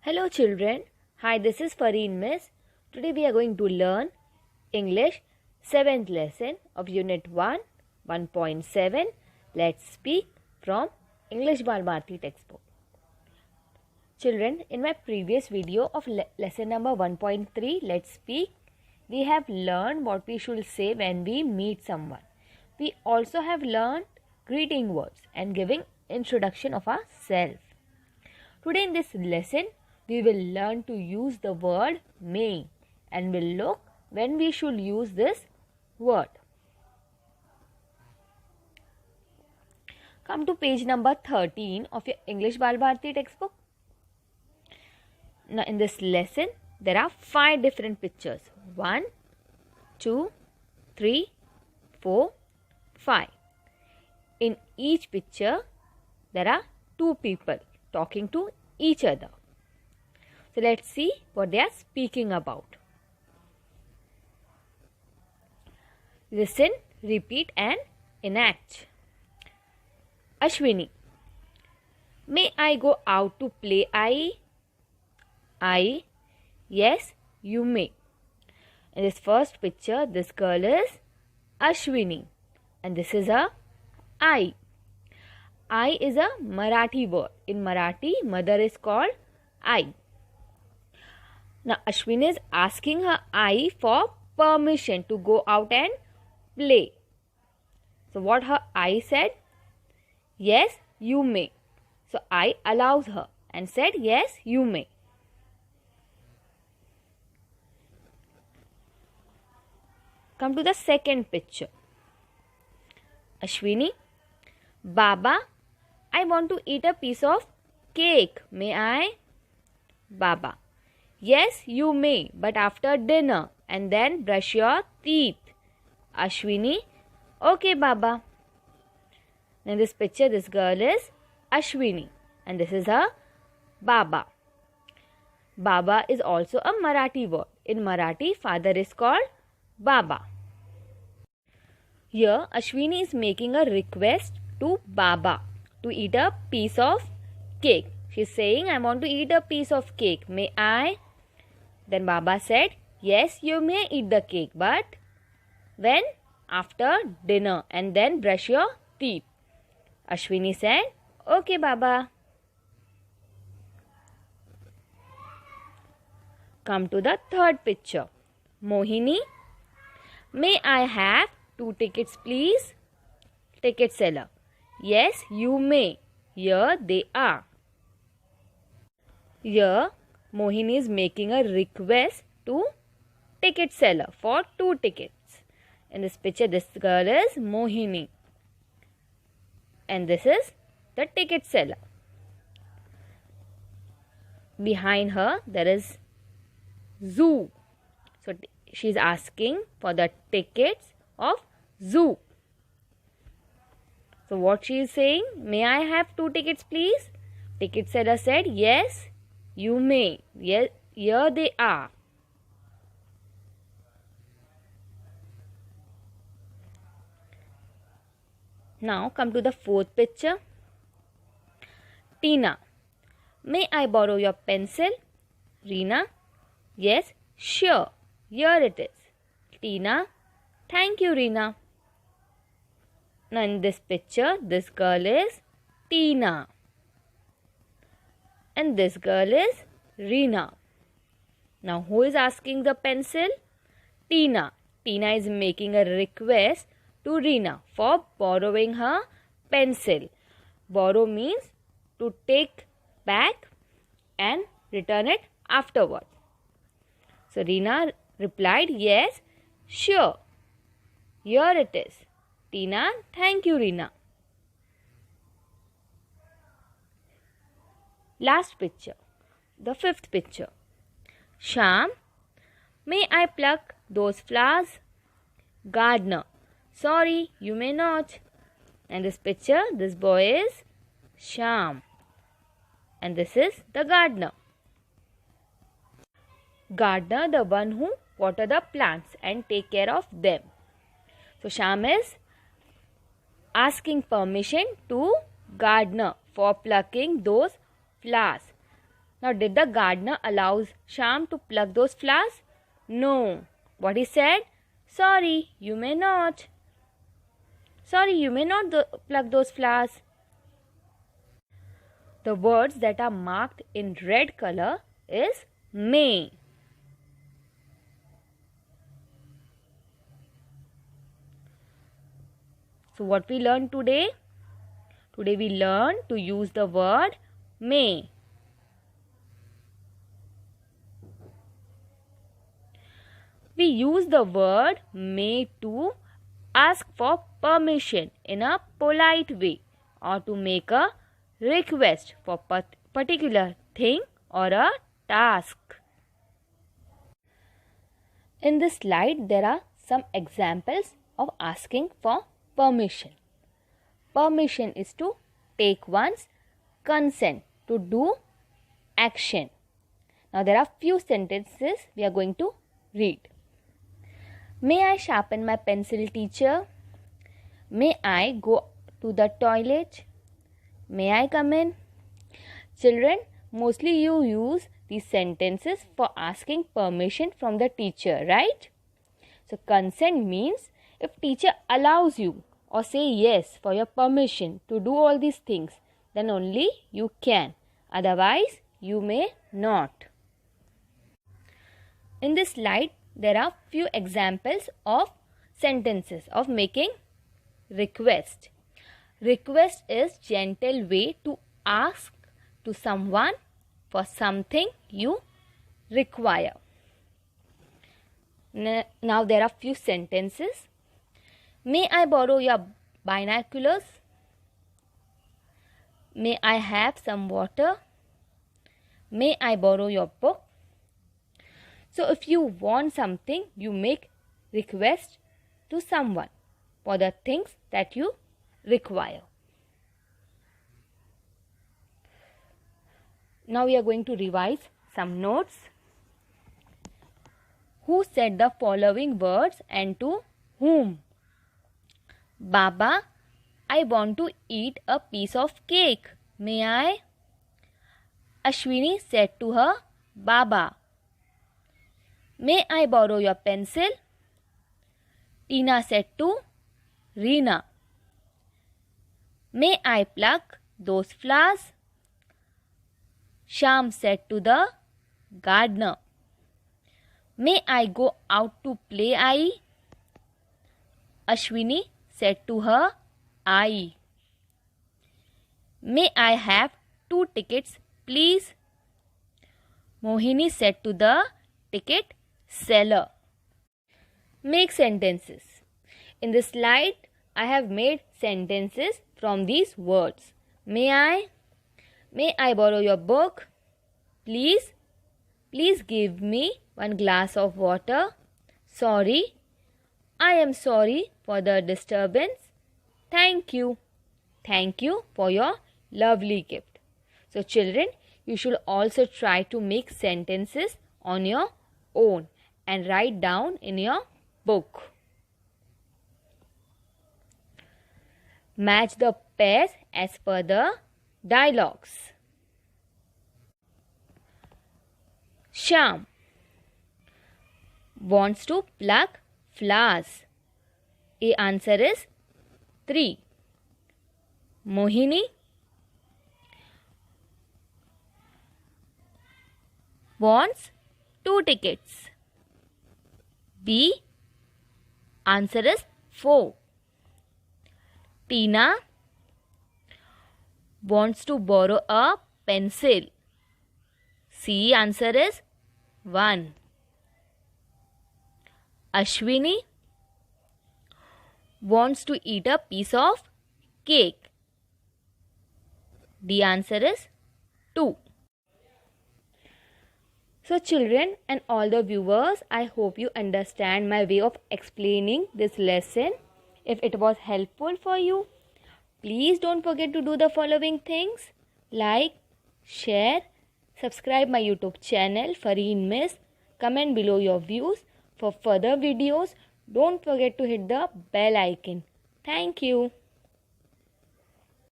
Hello children, hi, this is Fareen Miss. Today we are going to learn English 7th lesson of Unit 1, 1.7. Let's speak from English Bal Bharati textbook. Children, in my previous video of lesson number 1.3, Let's Speak, we have learned what we should say when we meet someone. We also have learned greeting words and giving introduction of ourselves. Today in this lesson, we will learn to use the word may and will look when we should use this word. Come to page number 13 of your English Bal Bharati textbook. Now in this lesson, there are 5 different pictures. 1, 2, 3, 4, 5. In each picture, there are 2 people talking to each other. So let's see what they are speaking about. Listen, repeat and enact. Ashwini: may I go out to play? I: yes, you may. In this first picture, this girl is Ashwini and this is her I. I is a Marathi word. In Marathi, mother is called I. Now, Ashwini is asking her I for permission to go out and play. So, what her I said? Yes, you may. So, I allows her and said, yes, you may. Come to the second picture. Ashwini: Baba, I want to eat a piece of cake. May I? Baba: yes, you may, but after dinner and then brush your teeth. Ashwini: okay, Baba. In this picture, this girl is Ashwini and this is her Baba. Baba is also a Marathi word. In Marathi, father is called Baba. Here, Ashwini is making a request to Baba to eat a piece of cake. She is saying, I want to eat a piece of cake. May I? Then Baba said, yes, you may eat the cake, but when? After dinner and then brush your teeth. Ashwini said, okay, Baba. Come to the third picture. Mohini: may I have 2 tickets, please? Ticket seller: yes, you may. Here they are. Here, Mohini is making a request to ticket seller for 2 tickets. In this picture, this girl is Mohini. And this is the ticket seller. Behind her, there is zoo. So, she is asking for the tickets of zoo. So, what she is saying? May I have 2 tickets, please? Ticket seller said, yes, you may. Yes, here they are. Now, come to the fourth picture. Tina: may I borrow your pencil? Reena: yes, sure. Here it is. Tina: thank you, Reena. Now, in this picture, this girl is Tina. And this girl is Reena. Now, who is asking the pencil? Tina. Tina is making a request to Reena for borrowing her pencil. Borrow means to take back and return it afterward. So, Reena replied, yes, sure. Here it is. Tina: thank you, Reena. Last picture, the fifth picture. Sham: may I pluck those flowers? Gardener: sorry, you may not. And this picture, this boy is Sham. And this is the gardener. Gardener, the one who water the plants and take care of them. So, Sham is asking permission to gardener for plucking those flowers. Now, did the gardener allow Shyam to pluck those flowers? No. What he said? Sorry, you may not. Sorry, you may not pluck those flowers. The words that are marked in red color is may. So what we learned today? Today we learned to use the word may. We use the word may to ask for permission in a polite way or to make a request for particular thing or a task. In this slide, there are some examples of asking for permission. Permission is to take one's consent to do action. Now, there are few sentences we are going to read. May I sharpen my pencil, teacher? May I go to the toilet? May I come in? Children, mostly you use these sentences for asking permission from the teacher, right? So, consent means if teacher allows you or say yes for your permission to do all these things, then only you can. Otherwise, you may not. In this slide, there are few examples of sentences of making request. Request is gentle way to ask to someone for something you require. Now there are few sentences. May I borrow your binoculars? May I have some water? May I borrow your book? So if you want something, you make request to someone for the things that you require. Now we are going to revise some notes. Who said the following words and to whom? Baba, I want to eat a piece of cake. May I? Ashwini said to her Baba. May I borrow your pencil? Tina said to Reena. May I pluck those flowers? Shyam said to the gardener. May I go out to play, Ai? Ashwini said to her Ai. May I have 2 tickets, please? Mohini said to the ticket seller. Make sentences. In this slide, I have made sentences from these words. May I? May I borrow your book? Please? Please give me 1 glass of water. Sorry. I am sorry for the disturbance. Thank you. Thank you for your lovely gift. So children, you should also try to make sentences on your own and write down in your book. Match the pairs as per the dialogues. Shyam wants to pluck flowers. A answer is 3. Mohini wants 2 tickets. B. Answer is 4. Tina wants to borrow a pencil. C. Answer is 1. Ashwini wants to eat a piece of cake. The answer is 2. So children and all the viewers, I hope you understand my way of explaining this lesson. If it was helpful for you, please don't forget to do the following things. Like, share, subscribe my YouTube channel Fareen Miss. Comment below your views. For further videos, don't forget to hit the bell icon. Thank you.